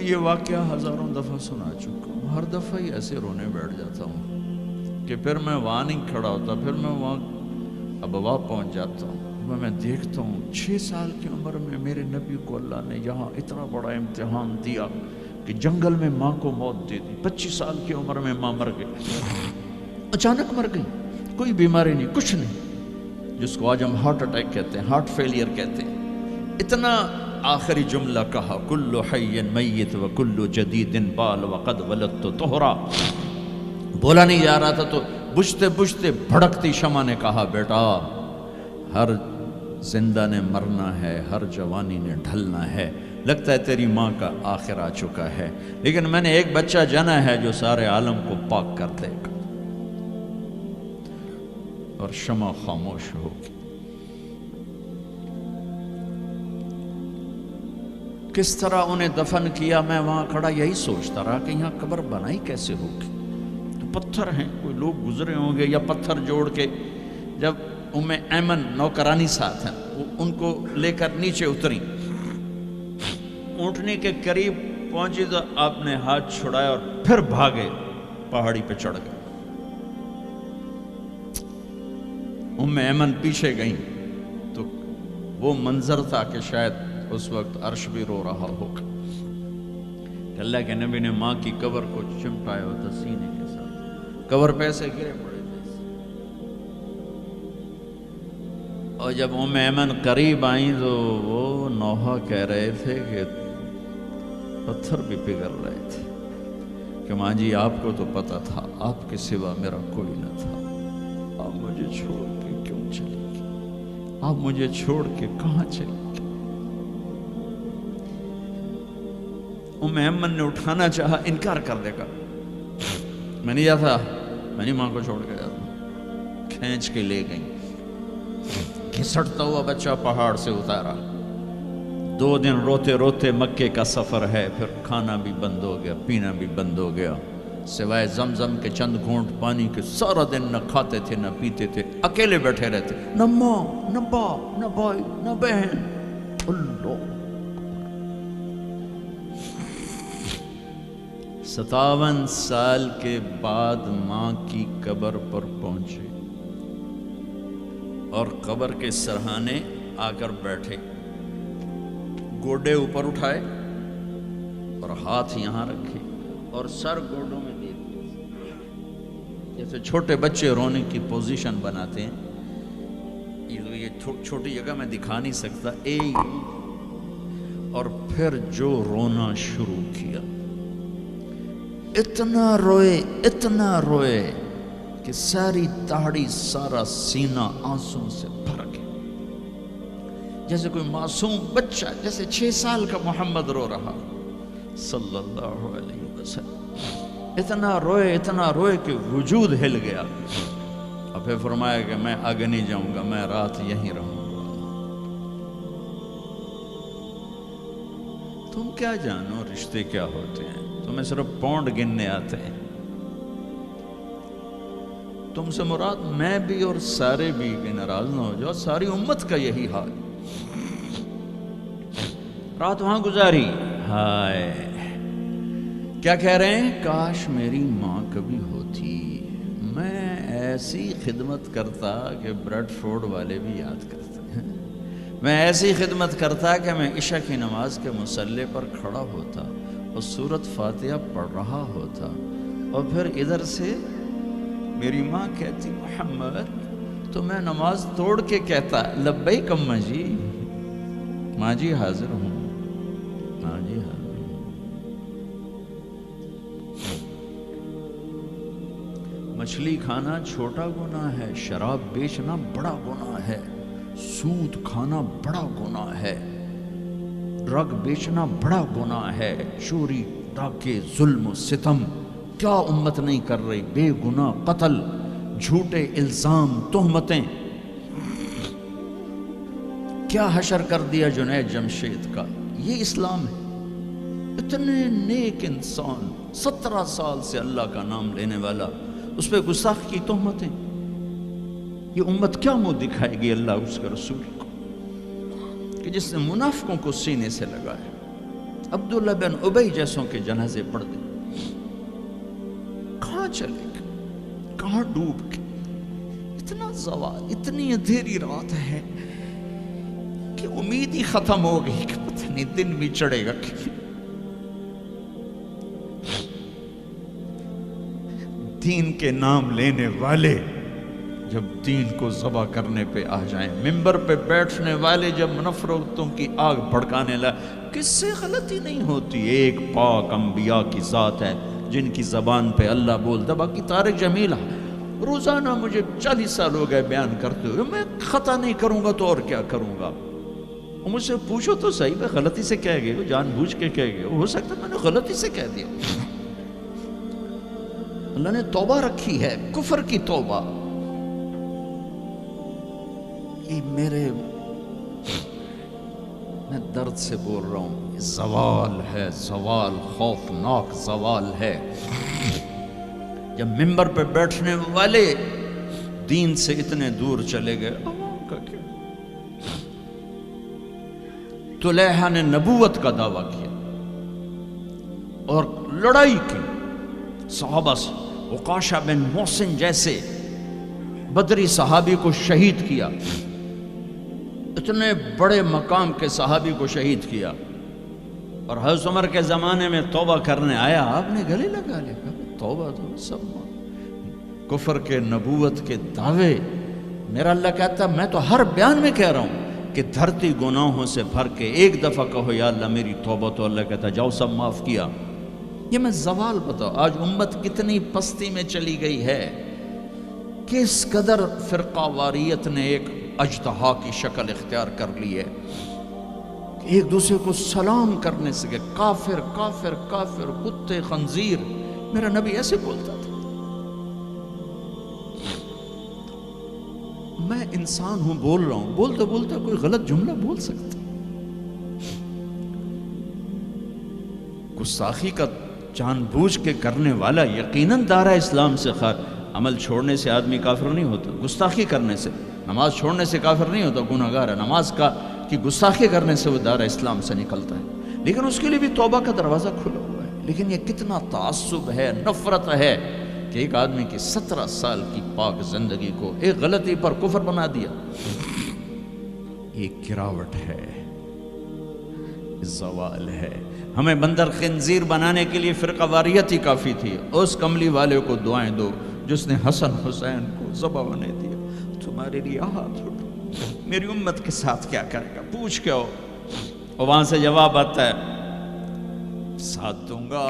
یہ واقعہ ہزاروں دفعہ سنا چکا ہوں، ہر دفعہ ہی ایسے رونے بیٹھ جاتا ہوں کہ پھر میں وہاں نہیں کھڑا ہوتا، پھر میں وہاں ابوا پہنچ جاتا ہوں۔ میں دیکھتا ہوں 6 سال کی عمر میں میرے نبی کو اللہ نے یہاں اتنا بڑا امتحان دیا کہ جنگل میں ماں کو موت دے دی۔ 25 سال کی عمر میں ماں مر گئی، اچانک مر گئی، کوئی بیماری نہیں، کچھ نہیں، جس کو آج ہم ہارٹ اٹیک کہتے ہیں، ہارٹ فیلئر کہتے ہیں۔ اتنا آخری جملہ کہا، کل حی میت و کل جدید بال وقد ولدت طہرا۔ بولا نہیں جا رہا تھا تو بجھتے بجھتے بھڑکتی شمع نے کہا، بیٹا ہر زندہ نے مرنا ہے، ہر جوانی نے ڈھلنا ہے، لگتا ہے تیری ماں کا آخر آ چکا ہے، لیکن میں نے ایک بچہ جنا ہے جو سارے عالم کو پاک کر دے گا۔ اور شمع خاموش ہوگی۔ کس طرح انہیں دفن کیا، میں وہاں کھڑا یہی سوچتا رہا کہ یہاں قبر بنائی کیسے ہوگی۔ تو پتھر ہیں، کوئی لوگ گزرے ہوں گے یا پتھر جوڑ کے، جب ایمن نوکرانی ساتھ ہیں، وہ ان کو لے کر نیچے اتری، اونٹنی کے قریب پہنچی تو آپ نے ہاتھ چھڑایا اور پھر بھاگے، پہاڑی پہ چڑھ گئے۔ ایمن پیچھے گئیں تو وہ منظر تھا کہ شاید اس وقت عرش بھی رو رہا ہوگا کہ اللہ کے نبی نے ماں کی قبر کو چمٹایا ہوتا سینے کے ساتھ، قبر پہ سے گرے پڑے تھے۔ اور جب ایمن قریب آئیں تو وہ نوحہ کہہ رہے تھے کہ پتھر بھی پگھل رہے تھے کہ ماں جی آپ کو تو پتا تھا آپ کے سوا میرا کوئی نہ تھا، آپ مجھے چھوڑ کے کیوں چلی گئی، آپ مجھے چھوڑ کے کہاں چلی گئی۔ ایمن نے اٹھانا چاہا، انکار کر دے گا، میں نہیں جاتا، میں نہیں ماں کو چھوڑ کے جاتا۔ کھینچ کے لے گئیں، گھسٹتا ہوا بچہ پہاڑ سے اتارا۔ 2 دن روتے روتے مکے کا سفر ہے، پھر کھانا بھی بند ہو گیا، پینا بھی بند ہو گیا، سوائے زمزم کے چند گھونٹ پانی کے سارا دن نہ کھاتے تھے نہ پیتے تھے، اکیلے بیٹھے رہتے، نہ ماں نہ باپ نہ بھائی نہ بہن۔ اللہ 57 سال کے بعد ماں کی قبر پر پہنچے اور قبر کے سرہانے آ کر بیٹھے، گوڈے اوپر اٹھائے اور ہاتھ یہاں رکھے اور سر گوڈوں میں دے دیے، جیسے چھوٹے بچے رونے کی پوزیشن بناتے ہیں۔ یہ چھوٹی جگہ میں دکھا نہیں سکتا، اور پھر جو رونا شروع کیا، اتنا روئے کہ ساری داڑھی سارا سینہ آنسوں سے بھر گیا، جیسے کوئی معصوم بچہ، جیسے 6 سال کا محمد رو رہا صلی اللہ علیہ وسلم۔ اتنا روئے کہ وجود ہل گیا، اور پھر فرمایا کہ میں آگے نہیں جاؤں گا، میں رات یہیں رہوں گا۔ تم کیا جانو رشتے کیا ہوتے ہیں، تمہیں صرف پونڈ گننے آتے ہیں۔ تم سے مراد میں بھی اور سارے بھی، کہ ناراض نہ ہو جاؤ، ساری امت کا یہی حال۔ رات وہاں گزاری، ہائے کیا کہہ رہے ہیں، کاش میری ماں کبھی ہوتی، میں ایسی خدمت کرتا کہ بریڈ فورڈ والے بھی یاد کرتے ہیں، میں ایسی خدمت کرتا کہ میں عشاء کی نماز کے مصلی پر کھڑا ہوتا اور سورۃ فاتحہ پڑھ رہا ہوتا، اور پھر ادھر سے میری ماں کہتی محمد، تو میں نماز توڑ کے کہتا لبیک اماں جی، ماں جی حاضر ہوں، ماں جی حاضر ہوں۔ مچھلی کھانا چھوٹا گناہ ہے، شراب بیچنا بڑا گناہ ہے، سود کھانا بڑا گناہ ہے، ڈرگ بیچنا بڑا گناہ ہے، چوری ڈاکے ظلم و ستم کیا امت نہیں کر رہی، بے گناہ قتل، جھوٹے الزام تہمتیں، کیا حشر کر دیا جنید جمشید کا۔ یہ اسلام ہے۔ اتنے نیک انسان، 17 سال سے اللہ کا نام لینے والا، اس پہ گستاخ کی تہمتیں، یہ امت کیا منہ دکھائے گی اللہ اس کے رسول کو، کہ جس نے منافقوں کو سینے سے لگایا۔ عبداللہ بن ابی جیسوں کے جنازے پڑھ دے. کہاں چلے گئے, کہاں ڈوب گئے. اتنا زوال, اتنی اندھیری رات ہے کہ امید ہی ختم ہو گئی کہ پتہ نہیں دن بھی چڑھے گا. دین کے نام لینے والے جب دین کو ذبح کرنے پہ آ جائیں, ممبر پہ بیٹھنے والے جب نفرتوں کی آگ بھڑکانے لائے, کس سے غلطی نہیں ہوتی. ایک پاک انبیاء کی ذات ہے جن کی زبان پہ اللہ بولتا. باقی طارق جمیل روزانہ مجھے 40 سال ہو گئے بیان کرتے ہوئے, میں خطا نہیں کروں گا تو اور کیا کروں گا. مجھ سے پوچھو تو صحیح, میں غلطی سے کہہ گئے, جان بوجھ کے کہہ گئے, ہو سکتا میں نے غلطی سے کہہ دیا. اللہ نے توبہ رکھی ہے, کفر کی توبہ. یہ میں درد سے بول رہا ہوں, زوال ہے, زوال, خوفناک زوال ہے. جب ممبر پہ بیٹھنے والے دین سے اتنے دور چلے گئے, عوام کا کیا. طلحہ نے نبوت کا دعویٰ کیا اور لڑائی کی صحابہ سے. عکاشہ بن محسن جیسے بدری صحابی کو شہید کیا, اتنے بڑے مقام کے صحابی کو شہید کیا. اور حضرت عمر کے زمانے میں توبہ کرنے آیا, آپ نے گلے لگا لیا, توبہ تو سب کفر کے نبوت کے دعوے. میرا اللہ کہتا میں تو ہر بیان میں کہہ رہا ہوں کہ دھرتی گناہوں سے بھر کے ایک دفعہ کہو یا اللہ میری توبہ, تو اللہ کہتا جاؤ سب معاف کیا. یہ میں زوال بتاؤ, آج امت کتنی پستی میں چلی گئی ہے, کس قدر فرقہ واریت نے ایک اجتہا کی شکل اختیار کر لی ہے. ایک دوسرے کو سلام کرنے سے کہ کافر کافر کافر, کتے خنزیر. میرا نبی ایسے بولتا تھا. میں انسان ہوں, بول رہا ہوں, بولتا بولتا کوئی غلط جملہ بول سکتا. گستاخی کا جان بوجھ کے کرنے والا یقیناً دارہ اسلام سے عمل چھوڑنے سے آدمی کافر نہیں ہوتا, گستاخی کرنے سے, نماز چھوڑنے سے کافر نہیں ہوتا, گناہگار ہے. نماز کی گستاخی کرنے سے وہ دارہ اسلام سے نکلتا ہے, لیکن اس کے لیے بھی توبہ کا دروازہ کھلا ہوا ہے. لیکن یہ کتنا تعصب ہے, نفرت ہے کہ ایک آدمی کی 17 سال کی پاک زندگی کو ایک غلطی پر کفر بنا دیا. یہ گراوٹ ہے, زوال ہے. ہمیں بندر خنزیر بنانے کے لیے فرقہ واریت ہی کافی تھی. اس کملی والے کو دعائیں دو جس نے حسن حسین کو ذبح بنے دیا. تمہارے لیے ہاتھ اٹھو, میری امت کے ساتھ کیا کرے گا, پوچھ کے ہو. اور وہاں سے جواب آتا ہے ساتھ دوں گا.